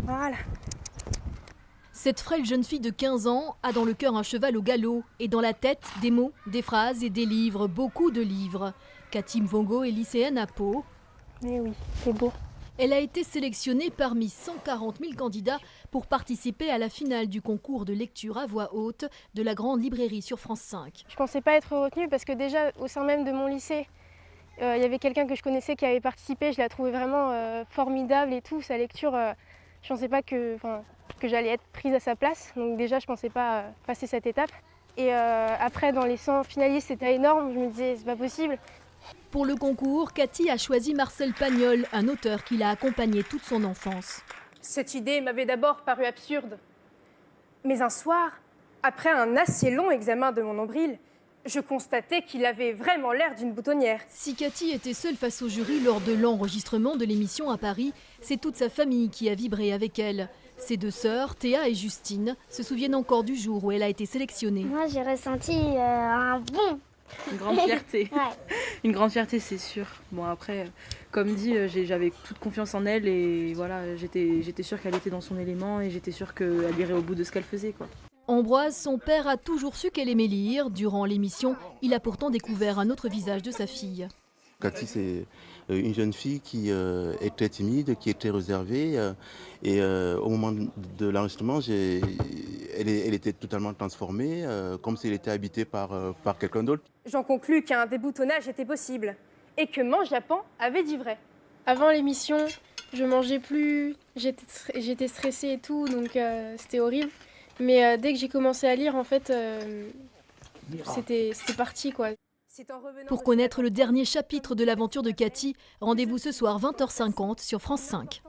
Voilà. Cette frêle jeune fille de 15 ans a dans le cœur un cheval au galop et dans la tête des mots, des phrases et des livres, beaucoup de livres. Cathy Mvongo est lycéenne à Pau. Mais oui, c'est beau. Elle a été sélectionnée parmi 140 000 candidats pour participer à la finale du concours de lecture à voix haute de la Grande Librairie sur France 5. Je pensais pas être retenue parce que déjà au sein même de mon lycée, il y avait quelqu'un que je connaissais qui avait participé. Je la trouvais vraiment formidable et tout. Sa lecture, je pensais pas que j'allais être prise à sa place. Donc déjà, je pensais pas passer cette étape. Et après, dans les 100 finalistes, c'était énorme. Je me disais, c'est pas possible. Pour le concours, Cathy a choisi Marcel Pagnol, un auteur qui l'a accompagné toute son enfance. Cette idée m'avait d'abord paru absurde. Mais un soir, après un assez long examen de mon nombril, je constatais qu'il avait vraiment l'air d'une boutonnière. Si Cathy était seule face au jury lors de l'enregistrement de l'émission à Paris, c'est toute sa famille qui a vibré avec elle. Ses deux sœurs, Théa et Justine, se souviennent encore du jour où elle a été sélectionnée. Moi, j'ai ressenti un bon. Une grande fierté. Ouais. Une grande fierté, c'est sûr. Bon, après, comme dit, j'avais toute confiance en elle et voilà, j'étais sûre qu'elle était dans son élément et j'étais sûre qu'elle irait au bout de ce qu'elle faisait, quoi. Ambroise, son père, a toujours su qu'elle aimait lire. Durant l'émission, il a pourtant découvert un autre visage de sa fille. Cathy, c'est une jeune fille qui est très timide, qui est très réservée. Et au moment de l'enregistrement, elle était totalement transformée, comme si elle était habitée par quelqu'un d'autre. J'en conclus qu'un déboutonnage était possible et que Mange Japan avait dit vrai. Avant l'émission, je mangeais plus, j'étais stressée et tout, donc c'était horrible. Mais dès que j'ai commencé à lire, en fait, c'était parti, quoi. Pour connaître le dernier chapitre de l'aventure de Cathy, rendez-vous ce soir 20h50 sur France 5.